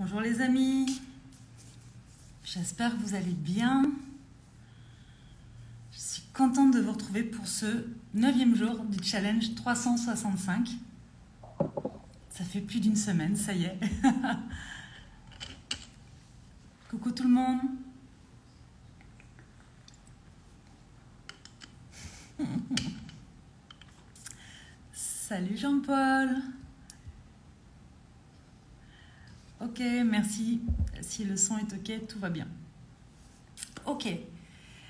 Bonjour les amis, j'espère que vous allez bien. Je suis contente de vous retrouver pour ce 9e jour du challenge 365. Ça fait plus d'une semaine, ça y est. Coucou tout le monde. Salut Jean-Paul. Ok, merci. Si le son est ok, tout va bien. Ok.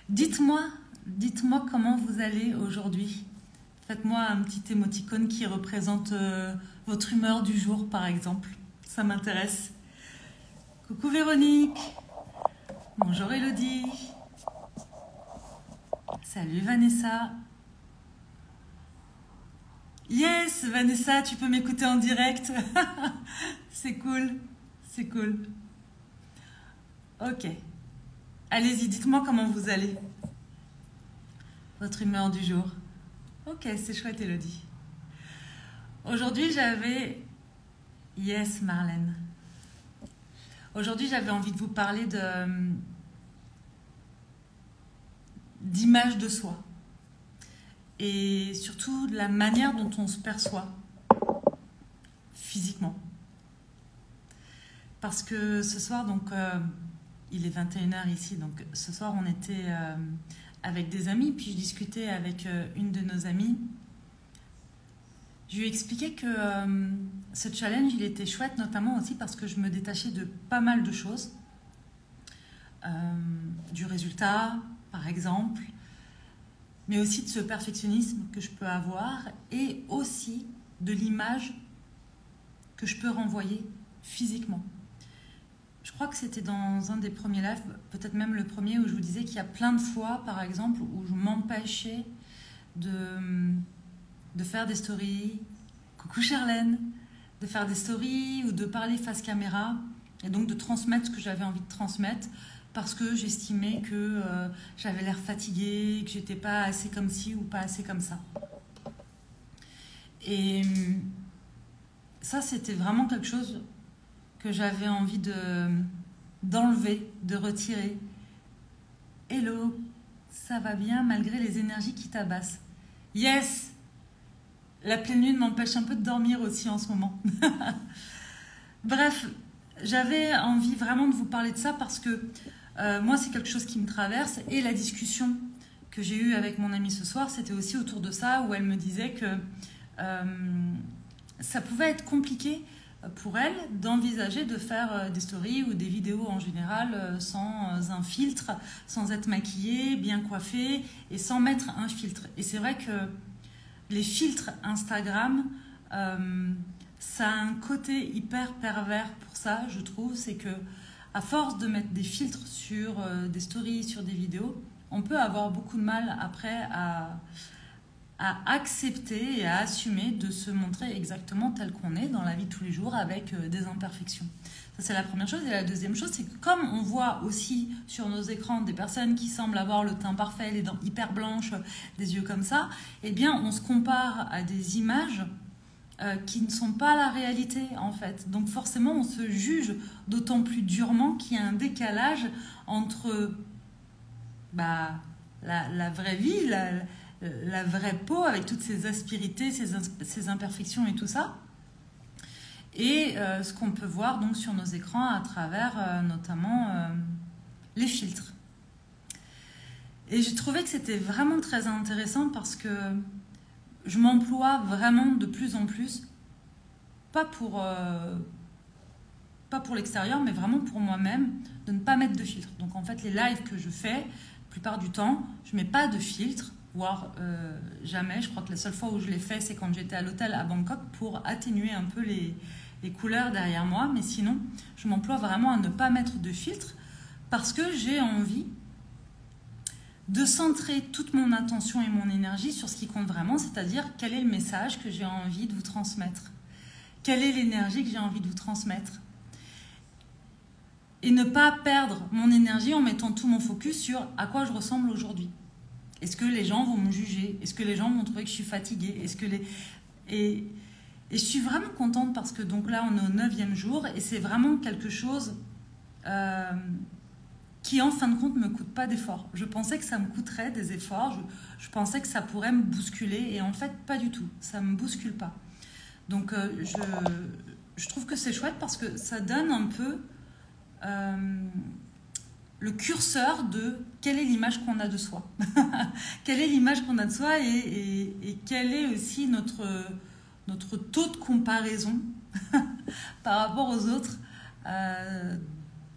Dites-moi comment vous allez aujourd'hui. Faites-moi un petit émoticône qui représente votre humeur du jour, par exemple. Ça m'intéresse. Coucou Véronique. Bonjour Elodie. Salut Vanessa. Yes, Vanessa, tu peux m'écouter en direct. C'est cool. C'est cool. Ok. Allez-y, dites-moi comment vous allez. Votre humeur du jour. Ok, c'est chouette, Elodie. Aujourd'hui, j'avais... Yes, Marlène. Aujourd'hui, j'avais envie de vous parler d'image de soi. Et surtout de la manière dont on se perçoit physiquement. Parce que ce soir, donc, il est 21h ici, donc ce soir on était avec des amis, puis je discutais avec une de nos amies. Je lui ai expliqué que ce challenge, il était chouette, notamment aussi parce que je me détachais de pas mal de choses. Du résultat, par exemple, mais aussi de ce perfectionnisme que je peux avoir et aussi de l'image que je peux renvoyer physiquement. Je crois que c'était dans un des premiers lives, peut-être même le premier, où je vous disais qu'il y a plein de fois, par exemple, où je m'empêchais de faire des stories. Coucou Charlène, de faire des stories ou de parler face caméra et donc de transmettre ce que j'avais envie de transmettre parce que j'estimais que j'avais l'air fatiguée, que j'étais pas assez comme ci ou pas assez comme ça. Et ça, c'était vraiment quelque chose que j'avais envie d'enlever, de retirer. Hello, ça va bien malgré les énergies qui tabassent. Yes! La pleine lune m'empêche un peu de dormir aussi en ce moment. Bref, j'avais envie vraiment de vous parler de ça parce que moi, c'est quelque chose qui me traverse. Et la discussion que j'ai eue avec mon amie ce soir, c'était aussi autour de ça, où elle me disait que ça pouvait être compliqué pour elle d'envisager de faire des stories ou des vidéos en général sans un filtre, sans être maquillée, bien coiffée et sans mettre un filtre. Et c'est vrai que les filtres Instagram, ça a un côté hyper pervers pour ça, je trouve. C'est que à force de mettre des filtres sur des stories, sur des vidéos, on peut avoir beaucoup de mal après à accepter et à assumer de se montrer exactement tel qu'on est dans la vie de tous les jours avec des imperfections. Ça, c'est la première chose. Et la deuxième chose, c'est que comme on voit aussi sur nos écrans des personnes qui semblent avoir le teint parfait, les dents hyper blanches, des yeux comme ça, eh bien, on se compare à des images qui ne sont pas la réalité, en fait. Donc, forcément, on se juge d'autant plus durement qu'il y a un décalage entre la vraie vie, la vraie peau avec toutes ses aspérités, ses imperfections et tout ça. Et ce qu'on peut voir donc sur nos écrans à travers notamment les filtres. Et j'ai trouvé que c'était vraiment très intéressant parce que je m'emploie vraiment de plus en plus, pas pour l'extérieur, mais vraiment pour moi-même, de ne pas mettre de filtre. Donc en fait, les lives que je fais, la plupart du temps, je ne mets pas de filtre. Voire jamais. Je crois que la seule fois où je l'ai fait, c'est quand j'étais à l'hôtel à Bangkok pour atténuer un peu les couleurs derrière moi. Mais sinon, je m'emploie vraiment à ne pas mettre de filtre parce que j'ai envie de centrer toute mon attention et mon énergie sur ce qui compte vraiment, c'est-à-dire quel est le message que j'ai envie de vous transmettre. Quelle est l'énergie que j'ai envie de vous transmettre. Et ne pas perdre mon énergie en mettant tout mon focus sur à quoi je ressemble aujourd'hui. Est-ce que les gens vont me juger? Est-ce que les gens vont trouver que je suis fatiguée? Et Et je suis vraiment contente parce que donc là, on est au 9e jour et c'est vraiment quelque chose qui, en fin de compte, ne me coûte pas d'efforts. Je pensais que ça me coûterait des efforts, je pensais que ça pourrait me bousculer et en fait, pas du tout. Ça ne me bouscule pas. Donc, je trouve que c'est chouette parce que ça donne un peu le curseur de quelle est l'image qu'on a de soi. Quelle est l'image qu'on a de soi et quel est aussi notre taux de comparaison par rapport aux autres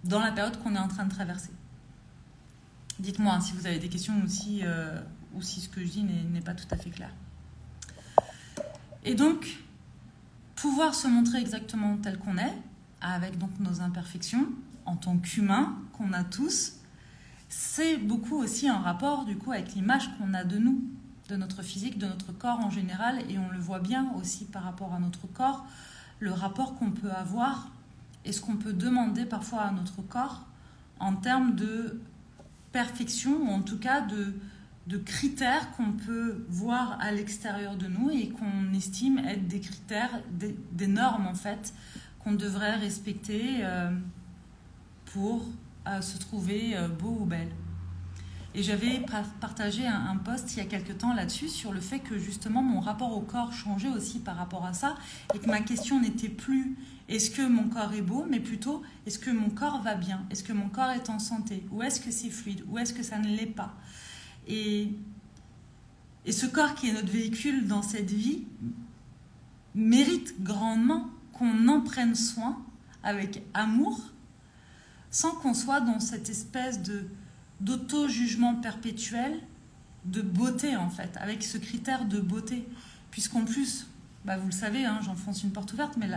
dans la période qu'on est en train de traverser. Dites-moi si vous avez des questions ou si ce que je dis n'est pas tout à fait clair. Et donc, pouvoir se montrer exactement tel qu'on est, avec donc nos imperfections, en tant qu'humains qu'on a tous, c'est beaucoup aussi un rapport du coup avec l'image qu'on a de nous, de notre physique, de notre corps en général, et on le voit bien aussi par rapport à notre corps, le rapport qu'on peut avoir et ce qu'on peut demander parfois à notre corps en termes de perfection, ou en tout cas de critères qu'on peut voir à l'extérieur de nous et qu'on estime être des critères, des normes en fait, qu'on devrait respecter pour se trouver beau ou belle. Et j'avais partagé un post il y a quelque temps là-dessus sur le fait que justement mon rapport au corps changeait aussi par rapport à ça et que ma question n'était plus est-ce que mon corps est beau, mais plutôt est-ce que mon corps va bien, est-ce que mon corps est en santé, ou est-ce que c'est fluide, ou est-ce que ça ne l'est pas. Et ce corps qui est notre véhicule dans cette vie mérite grandement qu'on en prenne soin avec amour, sans qu'on soit dans cette espèce d'auto-jugement perpétuel de beauté en fait, avec ce critère de beauté. Puisqu'en plus, vous le savez, hein, j'enfonce une porte ouverte, mais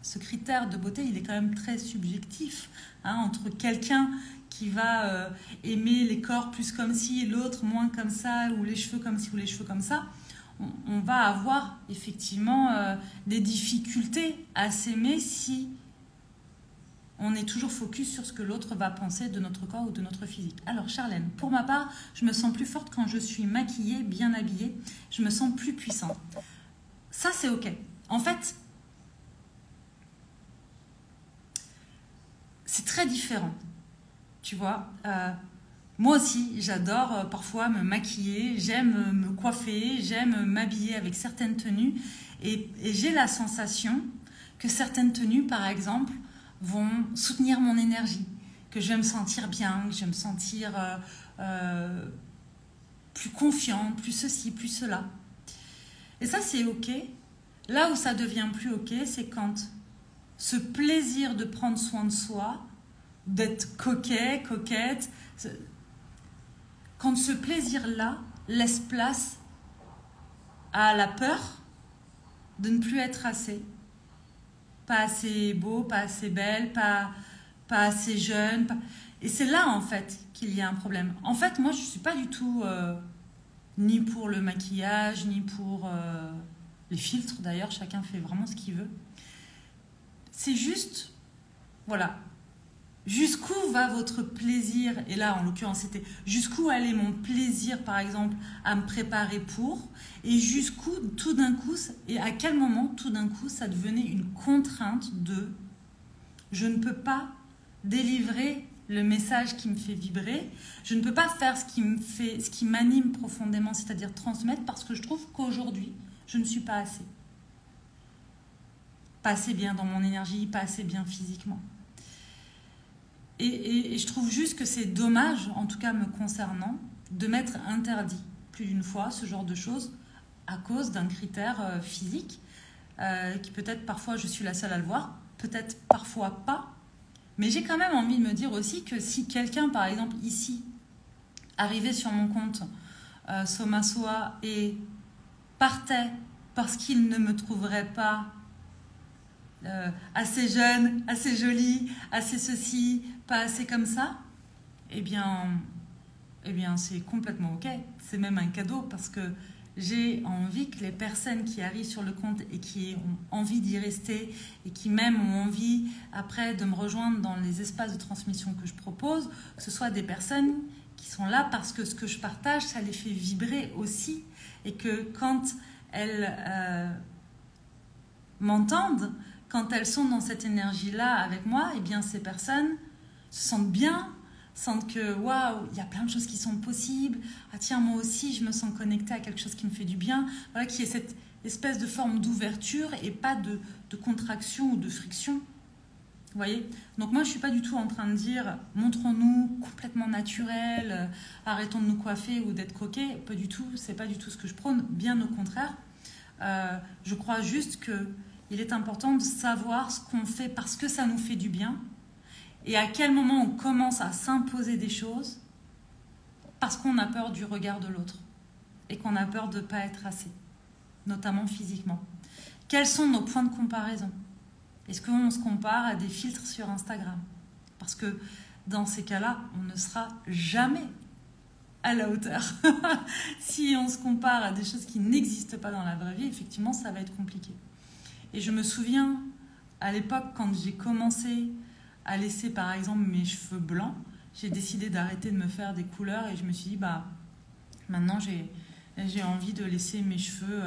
ce critère de beauté, il est quand même très subjectif. Hein, entre quelqu'un qui va aimer les corps plus comme ci et l'autre moins comme ça, ou les cheveux comme ci ou les cheveux comme ça, on va avoir effectivement des difficultés à s'aimer si on est toujours focus sur ce que l'autre va penser de notre corps ou de notre physique. Alors Charlène, pour ma part, je me sens plus forte quand je suis maquillée, bien habillée, je me sens plus puissante. Ça c'est ok. En fait, c'est très différent. Tu vois, moi aussi, j'adore parfois me maquiller, j'aime me coiffer, j'aime m'habiller avec certaines tenues et j'ai la sensation que certaines tenues, par exemple, vont soutenir mon énergie, que je vais me sentir bien, que je vais me sentir plus confiante, plus ceci, plus cela. Et ça, c'est ok. Là où ça devient plus ok, c'est quand ce plaisir de prendre soin de soi, d'être coquet, coquette, quand ce plaisir-là laisse place à la peur de ne plus être assez. Pas assez beau, pas assez belle, pas assez jeune. Et c'est là, en fait, qu'il y a un problème. En fait, moi, je ne suis pas du tout ni pour le maquillage, ni pour les filtres. D'ailleurs, chacun fait vraiment ce qu'il veut. C'est juste, voilà, jusqu'où va votre plaisir? Et là, en l'occurrence, c'était jusqu'où allait mon plaisir, par exemple, à me préparer pour? Et jusqu'où, tout d'un coup, et à quel moment, tout d'un coup, ça devenait une contrainte de je ne peux pas délivrer le message qui me fait vibrer, je ne peux pas faire ce qui m'anime profondément, c'est-à-dire transmettre, parce que je trouve qu'aujourd'hui, je ne suis pas assez. Pas assez bien dans mon énergie, pas assez bien physiquement. Et je trouve juste que c'est dommage, en tout cas me concernant, de m'être interdit plus d'une fois ce genre de choses à cause d'un critère physique qui peut-être parfois je suis la seule à le voir, peut-être parfois pas. Mais j'ai quand même envie de me dire aussi que si quelqu'un, par exemple ici, arrivait sur mon compte Somasoa et partait parce qu'il ne me trouverait pas assez jeune, assez jolie, assez ceci, pas assez comme ça, eh bien c'est complètement ok. C'est même un cadeau parce que j'ai envie que les personnes qui arrivent sur le compte et qui ont envie d'y rester et qui même ont envie après de me rejoindre dans les espaces de transmission que je propose, que ce soit des personnes qui sont là parce que ce que je partage, ça les fait vibrer aussi et que quand elles m'entendent, quand elles sont dans cette énergie-là avec moi, eh bien ces personnes se sentent bien, sentent que waouh, il y a plein de choses qui sont possibles. Ah tiens, moi aussi, je me sens connectée à quelque chose qui me fait du bien. Voilà, qui est cette espèce de forme d'ouverture et pas de contraction ou de friction. Vous voyez? Donc moi, je ne suis pas du tout en train de dire montrons-nous complètement naturel, arrêtons de nous coiffer ou d'être coquets. Pas du tout, c'est pas du tout ce que je prône, bien au contraire. Je crois juste qu'il est important de savoir ce qu'on fait parce que ça nous fait du bien et à quel moment on commence à s'imposer des choses parce qu'on a peur du regard de l'autre et qu'on a peur de ne pas être assez, notamment physiquement. Quels sont nos points de comparaison? Est-ce qu'on se compare à des filtres sur Instagram? Parce que dans ces cas-là, on ne sera jamais à la hauteur. Si on se compare à des choses qui n'existent pas dans la vraie vie, effectivement, ça va être compliqué. Et je me souviens, à l'époque, quand j'ai commencé à laisser, par exemple, mes cheveux blancs, j'ai décidé d'arrêter de me faire des couleurs et je me suis dit, bah, maintenant, j'ai envie de laisser mes cheveux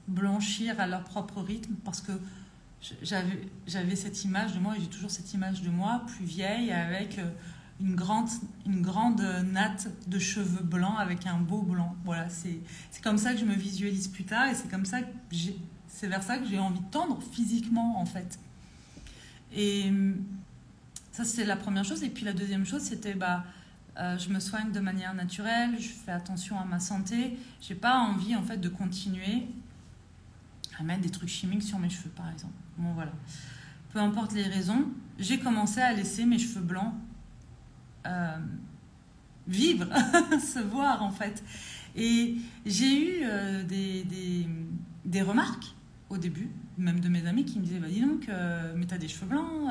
blanchir à leur propre rythme parce que j'avais cette image de moi, et j'ai toujours cette image de moi, plus vieille, avec une grande natte de cheveux blancs, avec un beau blanc. Voilà, c'est comme ça que je me visualise plus tard, et c'est comme ça que c'est vers ça que j'ai envie de tendre physiquement, en fait. Et ça, c'est la première chose. Et puis la deuxième chose, c'était, je me soigne de manière naturelle, je fais attention à ma santé. J'ai pas envie, en fait, de continuer à mettre des trucs chimiques sur mes cheveux, par exemple. Bon, voilà. Peu importe les raisons, j'ai commencé à laisser mes cheveux blancs vivre, se voir, en fait. Et j'ai eu des remarques au début, même de mes amis qui me disaient, dis donc, mais t'as des cheveux blancs,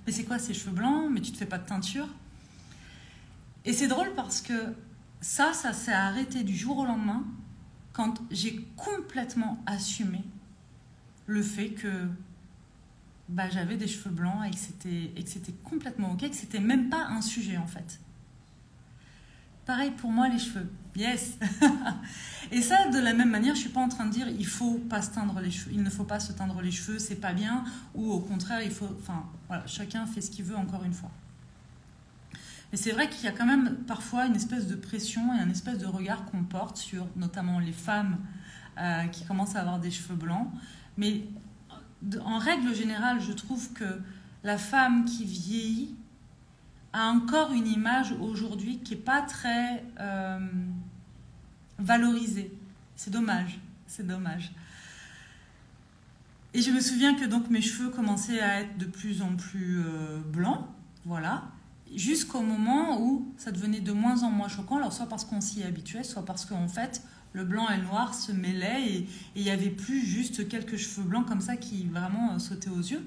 mais c'est quoi ces cheveux blancs, mais tu te fais pas de teinture? Et c'est drôle parce que ça s'est arrêté du jour au lendemain quand j'ai complètement assumé le fait que j'avais des cheveux blancs et que c'était complètement ok, que c'était même pas un sujet en fait. Pareil pour moi les cheveux, yes. Et ça de la même manière, je suis pas en train de dire il faut pas se teindre les cheveux, il ne faut pas se teindre les cheveux, c'est pas bien, ou au contraire il faut, enfin voilà, chacun fait ce qu'il veut encore une fois. Mais c'est vrai qu'il y a quand même parfois une espèce de pression et un espèce de regard qu'on porte sur notamment les femmes qui commencent à avoir des cheveux blancs. Mais en règle générale, je trouve que la femme qui vieillit a encore une image aujourd'hui qui n'est pas très valorisée. C'est dommage, c'est dommage. Et je me souviens que donc mes cheveux commençaient à être de plus en plus blancs, voilà, jusqu'au moment où ça devenait de moins en moins choquant, alors soit parce qu'on s'y habituait, soit parce qu'en fait, le blanc et le noir se mêlaient et il n'y avait plus juste quelques cheveux blancs comme ça qui vraiment sautaient aux yeux.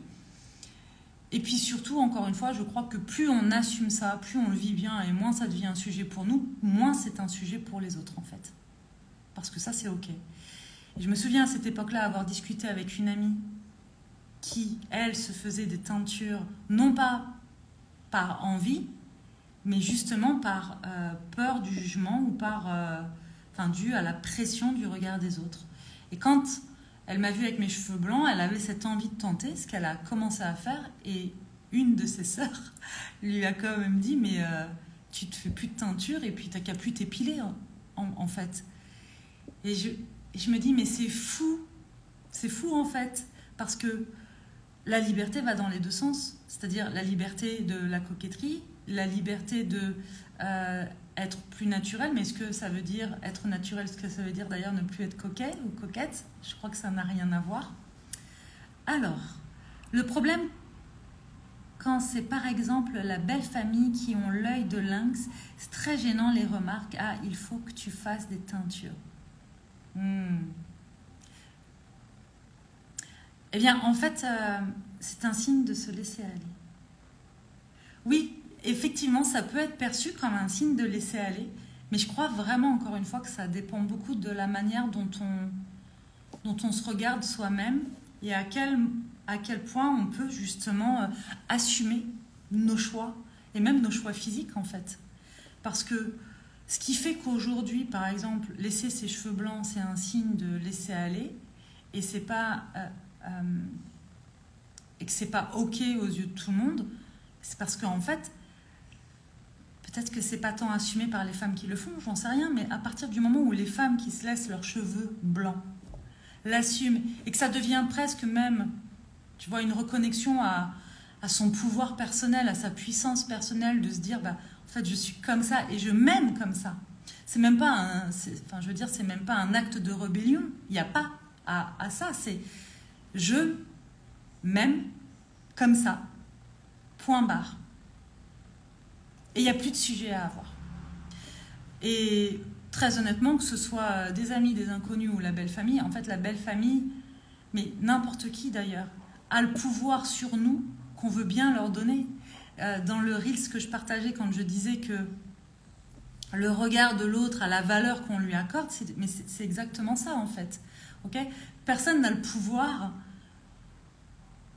Et puis surtout, encore une fois, je crois que plus on assume ça, plus on le vit bien et moins ça devient un sujet pour nous, moins c'est un sujet pour les autres en fait. Parce que ça, c'est ok. Et je me souviens à cette époque-là avoir discuté avec une amie qui, elle, se faisait des teintures, non pas par envie, mais justement par peur du jugement ou dû à la pression du regard des autres. Et quand elle m'a vue avec mes cheveux blancs, elle avait cette envie de tenter, ce qu'elle a commencé à faire, et une de ses sœurs lui a quand même dit, mais tu te fais plus de teinture et puis t'as qu'à plus t'épiler en fait. Et je me dis, mais c'est fou en fait, parce que la liberté va dans les deux sens, c'est-à-dire la liberté de la coquetterie, la liberté de être plus naturel, mais est-ce que ça veut dire être naturel, est-ce que ça veut dire d'ailleurs ne plus être coquet ou coquette? Je crois que ça n'a rien à voir. Alors, le problème, quand c'est par exemple la belle famille qui ont l'œil de lynx, c'est très gênant les remarques, ah, il faut que tu fasses des teintures. Eh bien, en fait, c'est un signe de se laisser aller. Oui, effectivement, ça peut être perçu comme un signe de laisser aller, mais je crois vraiment, encore une fois, que ça dépend beaucoup de la manière dont on se regarde soi-même et à quel point on peut justement assumer nos choix, et même nos choix physiques, en fait. Parce que ce qui fait qu'aujourd'hui, par exemple, laisser ses cheveux blancs, c'est un signe de laisser aller, et c'est pas et que c'est pas ok aux yeux de tout le monde, c'est parce qu'en fait, peut-être que c'est pas tant assumé par les femmes qui le font, j'en sais rien, mais à partir du moment où les femmes qui se laissent leurs cheveux blancs l'assument et que ça devient presque même, tu vois, une reconnexion à son pouvoir personnel, à sa puissance personnelle, de se dire, bah, en fait, je suis comme ça et je m'aime comme ça. C'est même pas enfin, je veux dire, c'est même pas un acte de rébellion. Il n'y a pas à ça. C'est je m'aime comme ça. Point barre. Et il n'y a plus de sujet à avoir. Et très honnêtement, que ce soit des amis, des inconnus ou la belle famille, en fait, la belle famille, mais n'importe qui d'ailleurs, a le pouvoir sur nous qu'on veut bien leur donner. Dans le Reels que je partageais quand je disais que le regard de l'autre a la valeur qu'on lui accorde, mais c'est exactement ça en fait. Okay, personne n'a le pouvoir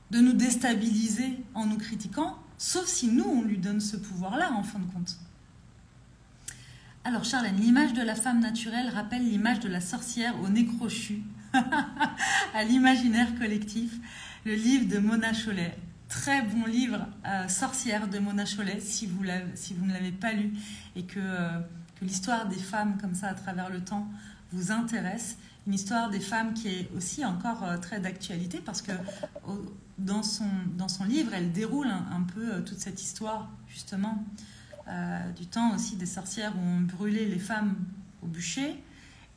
de nous déstabiliser en nous critiquant, sauf si nous, on lui donne ce pouvoir-là, en fin de compte. Alors, Charlène, l'image de la femme naturelle rappelle l'image de la sorcière au nez crochu, à l'imaginaire collectif, le livre de Mona Chollet. Très bon livre, Sorcière de Mona Chollet, si vous ne l'avez pas lu et que l'histoire des femmes comme ça à travers le temps vous intéresse. Une histoire des femmes qui est aussi encore très d'actualité parce que dans son livre, elle déroule un peu toute cette histoire justement du temps aussi des sorcières où on brûlait les femmes au bûcher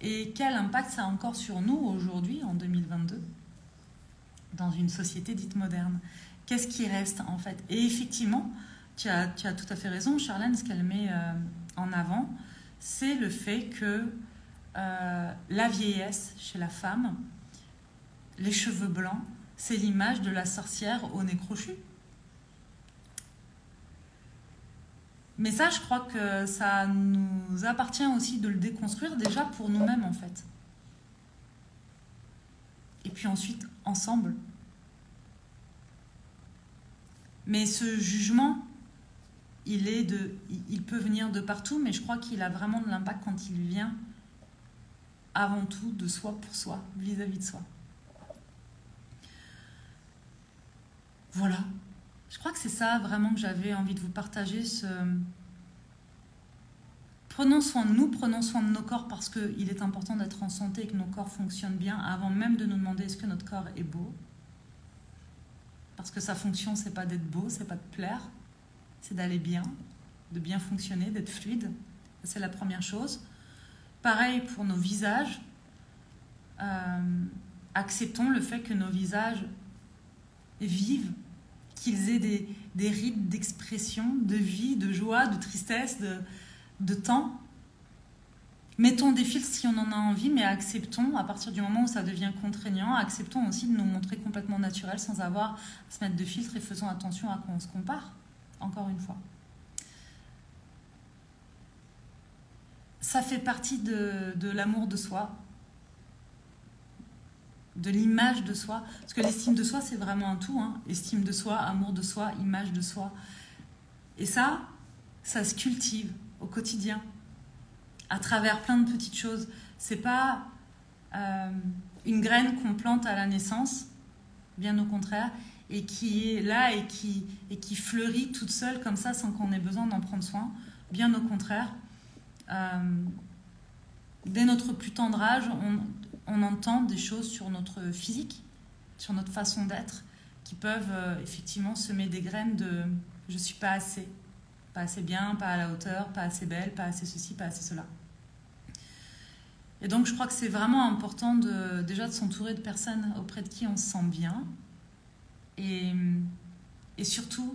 et quel impact ça a encore sur nous aujourd'hui en 2022 dans une société dite moderne. Qu'est-ce qui reste en fait? Et effectivement, tu as tout à fait raison, Charlène, ce qu'elle met en avant, c'est le fait que la vieillesse chez la femme, les cheveux blancs, c'est l'image de la sorcière au nez crochu. Mais ça, je crois que ça nous appartient aussi de le déconstruire déjà pour nous-mêmes en fait. Et puis ensuite, ensemble. Mais ce jugement, il peut venir de partout, mais je crois qu'il a vraiment de l'impact quand il vient avant tout de soi pour soi, vis-à-vis de soi. Voilà. Je crois que c'est ça vraiment que j'avais envie de vous partager. Prenons soin de nous, prenons soin de nos corps parce qu'il est important d'être en santé et que nos corps fonctionnent bien avant même de nous demander est-ce que notre corps est beau. Parce que sa fonction, c'est pas d'être beau, c'est pas de plaire, c'est d'aller bien, de bien fonctionner, d'être fluide. C'est la première chose. Pareil pour nos visages. Acceptons le fait que nos visages vivent, qu'ils aient des rites d'expression, de vie, de joie, de tristesse, de temps. Mettons des filtres si on en a envie, mais acceptons, à partir du moment où ça devient contraignant, acceptons aussi de nous montrer complètement naturels sans avoir à se mettre de filtres et faisons attention à quoi on se compare, encore une fois. Ça fait partie de l'amour de soi, de l'image de soi, parce que l'estime de soi, c'est vraiment un tout, hein. Estime de soi, amour de soi, image de soi. Et ça se cultive au quotidien, à travers plein de petites choses. C'est pas une graine qu'on plante à la naissance, bien au contraire, et qui est là et qui fleurit toute seule comme ça sans qu'on ait besoin d'en prendre soin. Bien au contraire, dès notre plus tendre âge, on entend des choses sur notre physique, sur notre façon d'être, qui peuvent effectivement semer des graines de « je suis pas assez bien, pas à la hauteur, pas assez belle, pas assez ceci, pas assez cela ». Et donc, je crois que c'est vraiment important déjà de s'entourer de personnes auprès de qui on se sent bien et surtout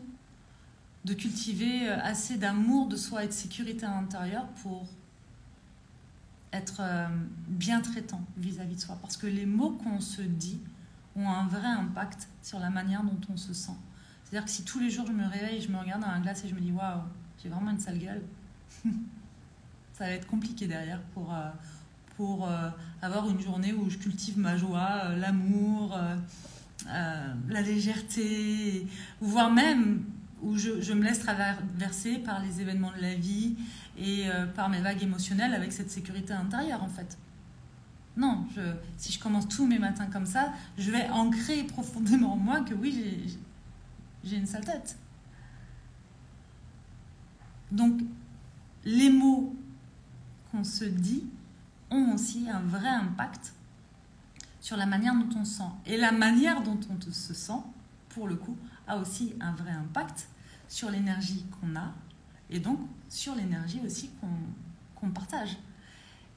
de cultiver assez d'amour de soi et de sécurité intérieure pour être bien traitant vis-à-vis de soi. Parce que les mots qu'on se dit ont un vrai impact sur la manière dont on se sent. C'est-à-dire que si tous les jours je me réveille et je me regarde dans la glace et je me dis « Waouh, j'ai vraiment une sale gueule », ça va être compliqué derrière pour avoir une journée où je cultive ma joie, l'amour, la légèreté, voire même où je me laisse traverser par les événements de la vie et par mes vagues émotionnelles avec cette sécurité intérieure en fait. Non, si je commence tous mes matins comme ça, je vais ancrer profondément en moi que oui, j'ai une sale tête. Donc, les mots qu'on se dit ont aussi un vrai impact sur la manière dont on se sent. Et la manière dont on se sent, pour le coup, a aussi un vrai impact sur l'énergie qu'on a et donc sur l'énergie aussi qu'on partage.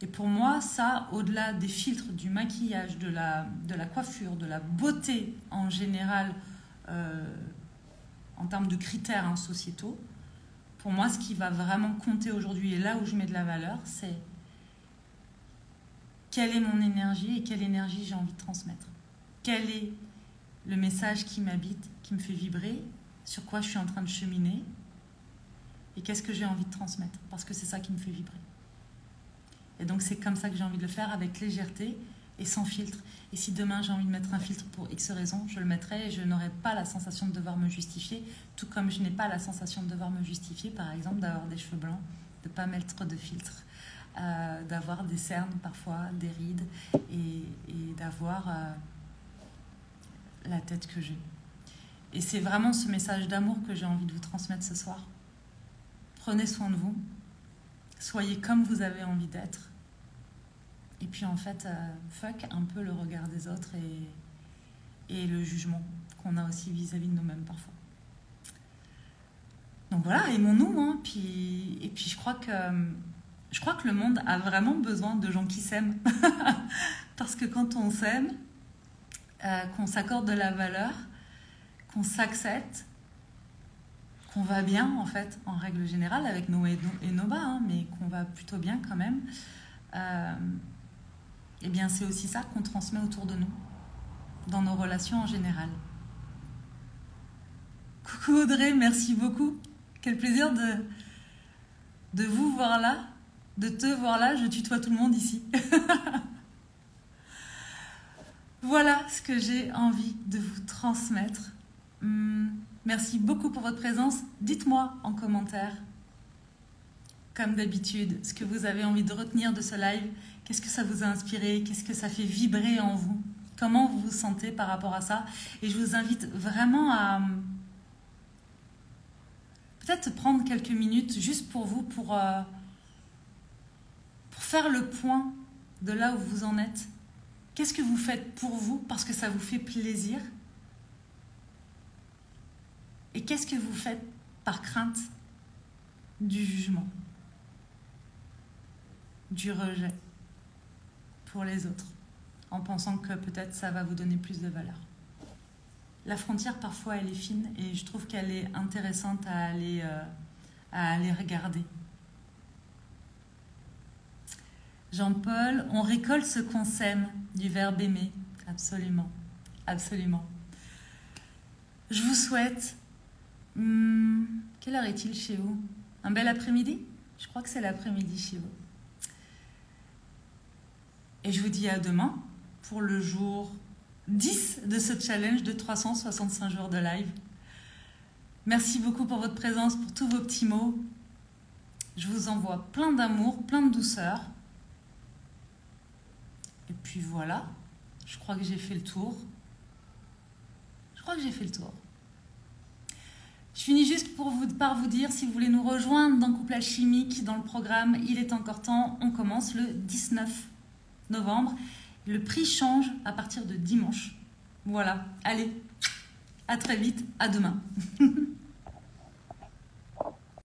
Et pour moi, ça, au-delà des filtres, du maquillage, de la coiffure, de la beauté en général, en termes de critères sociétaux, pour moi, ce qui va vraiment compter aujourd'hui et là où je mets de la valeur, c'est quelle est mon énergie et quelle énergie j'ai envie de transmettre. Quel est le message qui m'habite, qui me fait vibrer, sur quoi je suis en train de cheminer et qu'est-ce que j'ai envie de transmettre, parce que c'est ça qui me fait vibrer. Et donc c'est comme ça que j'ai envie de le faire, avec légèreté et sans filtre. Et si demain j'ai envie de mettre un filtre pour X raisons, je le mettrai et je n'aurai pas la sensation de devoir me justifier, tout comme je n'ai pas la sensation de devoir me justifier, par exemple, d'avoir des cheveux blancs, de ne pas mettre de filtre, d'avoir des cernes parfois, des rides et d'avoir la tête que j'ai. Et c'est vraiment ce message d'amour que j'ai envie de vous transmettre ce soir. Prenez soin de vous, soyez comme vous avez envie d'être. Et puis en fait, fuck un peu le regard des autres et le jugement qu'on a aussi vis-à-vis de nous-mêmes parfois. Donc voilà, aimons-nous. Et puis je crois que le monde a vraiment besoin de gens qui s'aiment. Parce que quand on s'aime, qu'on s'accorde de la valeur, qu'on s'accepte, qu'on va bien en fait, en règle générale, avec nos hauts et nos bas, mais qu'on va plutôt bien quand même, eh bien c'est aussi ça qu'on transmet autour de nous, dans nos relations en général. Coucou Audrey, merci beaucoup. Quel plaisir de vous voir là, de te voir là, je tutoie tout le monde ici. Voilà ce que j'ai envie de vous transmettre. Merci beaucoup pour votre présence. Dites-moi en commentaire, comme d'habitude, ce que vous avez envie de retenir de ce live. Qu'est-ce que ça vous a inspiré? Qu'est-ce que ça fait vibrer en vous? Comment vous vous sentez par rapport à ça? Et je vous invite vraiment à peut-être prendre quelques minutes juste pour vous, pour faire le point de là où vous en êtes. Qu'est-ce que vous faites pour vous parce que ça vous fait plaisir? Et qu'est-ce que vous faites par crainte du jugement, du rejet pour les autres, en pensant que peut-être ça va vous donner plus de valeur? La frontière, parfois, elle est fine et je trouve qu'elle est intéressante à aller regarder. Jean-Paul, on récolte ce qu'on sème, du verbe aimer. Absolument, absolument. Je vous souhaite... quelle heure est-il chez vous? Un bel après-midi? Je crois que c'est l'après-midi chez vous. Et je vous dis à demain pour le jour 10 de ce challenge de 365 jours de live. Merci beaucoup pour votre présence, pour tous vos petits mots. Je vous envoie plein d'amour, plein de douceur. Et puis voilà, je crois que j'ai fait le tour. Je finis juste par vous dire, si vous voulez nous rejoindre dans Couple Alchimique, dans le programme Il est encore temps, on commence le 19 novembre. Le prix change à partir de dimanche. Voilà, allez, à très vite, à demain.